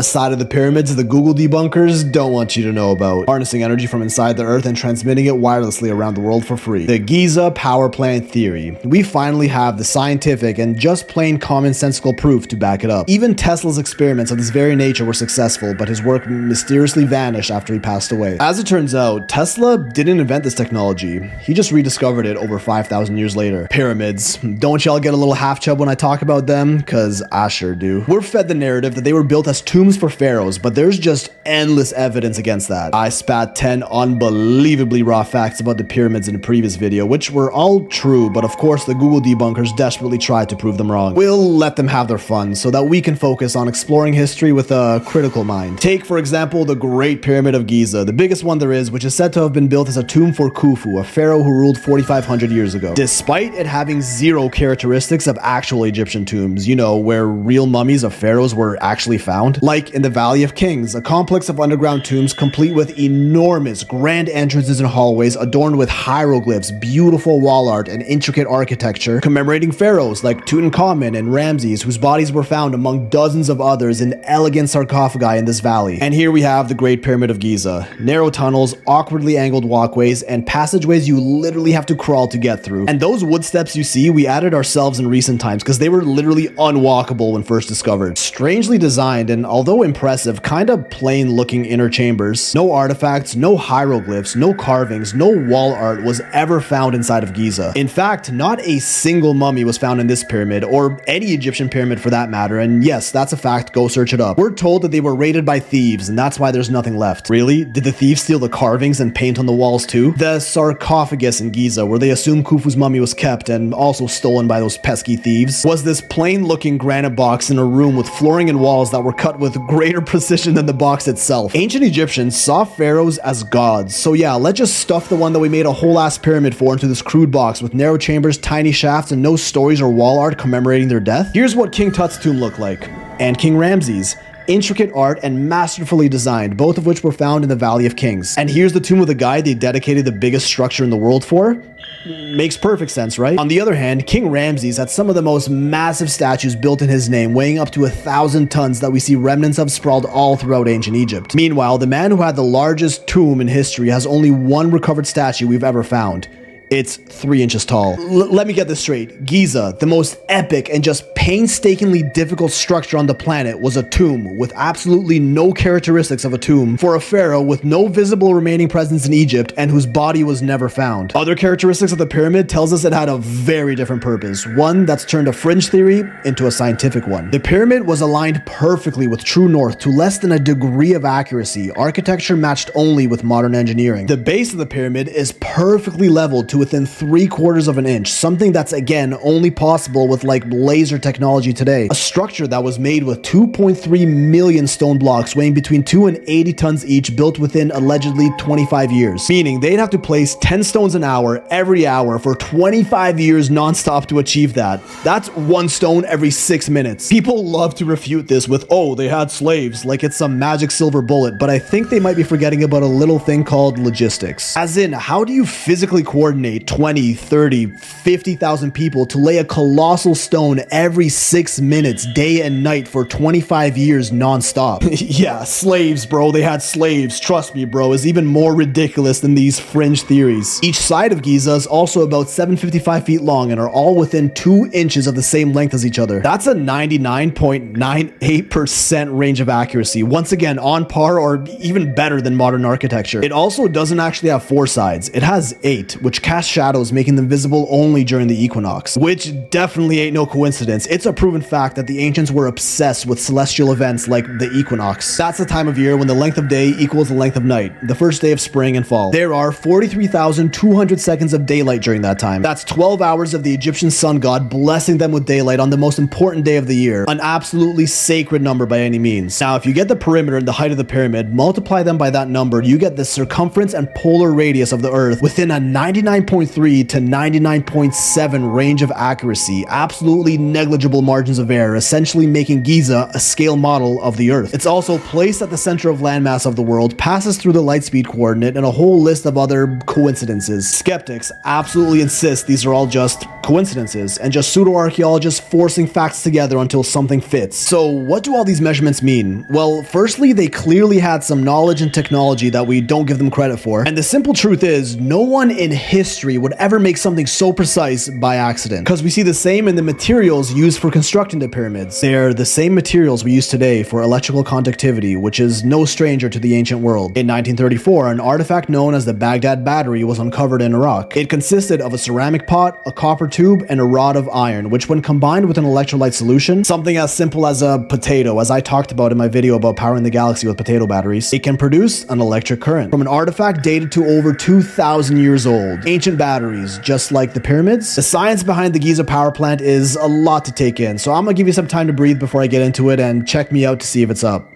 A side of the pyramids the Google debunkers don't want you to know about. Harnessing energy from inside the earth and transmitting it wirelessly around the world for free. The Giza power plant theory. We finally have the scientific and just plain commonsensical proof to back it up. Even Tesla's experiments of this very nature were successful, but his work mysteriously vanished after he passed away. As it turns out, Tesla didn't invent this technology. He just rediscovered it over 5,000 years later. Pyramids. Don't y'all get a little half chub when I talk about them? Cause I sure do. We're fed the narrative that they were built as tombs for pharaohs, but there's just endless evidence against that. I spat 10 unbelievably raw facts about the pyramids in a previous video, which were all true, but of course the Google debunkers desperately tried to prove them wrong. We'll let them have their fun so that we can focus on exploring history with a critical mind. Take, for example, the Great Pyramid of Giza, the biggest one there is, which is said to have been built as a tomb for Khufu, a pharaoh who ruled 4,500 years ago. Despite it having zero characteristics of actual Egyptian tombs, you know, where real mummies of pharaohs were actually found. Like in the Valley of Kings, a complex of underground tombs complete with enormous grand entrances and hallways adorned with hieroglyphs, beautiful wall art, and intricate architecture commemorating pharaohs like Tutankhamun and Ramses, whose bodies were found among dozens of others in elegant sarcophagi in this valley. And here we have the Great Pyramid of Giza. Narrow tunnels, awkwardly angled walkways, and passageways you literally have to crawl to get through. And those wood steps you see, we added ourselves in recent times because they were literally unwalkable when first discovered. Strangely designed and although impressive, kinda plain looking inner chambers. No artifacts, no hieroglyphs, no carvings, no wall art was ever found inside of Giza. In fact, not a single mummy was found in this pyramid, or any Egyptian pyramid for that matter, and yes, that's a fact, go search it up. We're told that they were raided by thieves, and that's why there's nothing left. Really? Did the thieves steal the carvings and paint on the walls too? The sarcophagus in Giza, where they assume Khufu's mummy was kept and also stolen by those pesky thieves, was this plain looking granite box in a room with flooring and walls that were cut with greater precision than the box itself. Ancient Egyptians saw pharaohs as gods, so yeah, let's just stuff the one that we made a whole ass pyramid for into this crude box with narrow chambers, tiny shafts, and no stories or wall art commemorating their death. Here's what King Tut's tomb looked like, and King Ramses. Intricate art and masterfully designed, both of which were found in the Valley of Kings. And here's the tomb of the guy they dedicated the biggest structure in the world for. Makes perfect sense, right? On the other hand, King Ramses had some of the most massive statues built in his name, weighing up to 1,000 tons that we see remnants of sprawled all throughout ancient Egypt. Meanwhile, the man who had the largest tomb in history has only one recovered statue we've ever found. It's 3 inches tall. Let me get this straight. Giza, the most epic and just painstakingly difficult structure on the planet, was a tomb with absolutely no characteristics of a tomb for a pharaoh with no visible remaining presence in Egypt and whose body was never found. Other characteristics of the pyramid tells us it had a very different purpose, one that's turned a fringe theory into a scientific one. The pyramid was aligned perfectly with true north to less than a degree of accuracy, architecture matched only with modern engineering. The base of the pyramid is perfectly leveled to within 3/4 of an inch, something that's again only possible with like laser technology today. A structure that was made with 2.3 million stone blocks weighing between 2 and 80 tons each, built within allegedly 25 years. Meaning they'd have to place 10 stones an hour every hour for 25 years non-stop to achieve that. That's 1 stone every 6 minutes. People love to refute this with, oh, they had slaves, like it's some magic silver bullet, but I think they might be forgetting about a little thing called logistics. As in, how do you physically coordinate 20, 30, 50,000 people to lay a colossal stone every 6 minutes, day and night for 25 years non-stop? Yeah, slaves, bro. They had slaves. Trust me, bro, is even more ridiculous than these fringe theories. Each side of Giza is also about 755 feet long and are all within 2 inches of the same length as each other. That's a 99.98% range of accuracy. Once again, on par or even better than modern architecture. It also doesn't actually have 4 sides. It has 8, which cast shadows, making them visible only during the equinox. Which definitely ain't no coincidence. It's a proven fact that the ancients were obsessed with celestial events like the equinox. That's the time of year when the length of day equals the length of night, the first day of spring and fall. There are 43,200 seconds of daylight during that time. That's 12 hours of the Egyptian sun god blessing them with daylight on the most important day of the year. An absolutely sacred number by any means. Now, if you get the perimeter and the height of the pyramid, multiply them by that number, you get the circumference and polar radius of the earth within a 99% 99.3 to 99.7 range of accuracy, absolutely negligible margins of error, essentially making Giza a scale model of the Earth. It's also placed at the center of landmass of the world, passes through the light speed coordinate, and a whole list of other coincidences. Skeptics absolutely insist these are all just coincidences, and just pseudo-archaeologists forcing facts together until something fits. So what do all these measurements mean? Well, firstly, they clearly had some knowledge and technology that we don't give them credit for, and the simple truth is, no one in history would ever make something so precise by accident, because we see the same in the materials used for constructing the pyramids. They're the same materials we use today for electrical conductivity, which is no stranger to the ancient world. In 1934, an artifact known as the Baghdad Battery was uncovered in Iraq. It consisted of a ceramic pot, a copper tube, and a rod of iron, which when combined with an electrolyte solution, something as simple as a potato, as I talked about in my video about powering the galaxy with potato batteries, it can produce an electric current. From an artifact dated to over 2,000 years old. Ancient batteries, just like the pyramids. The science behind the Giza power plant is a lot to take in, so I'm gonna give you some time to breathe before I get into it, and check me out to see if it's up.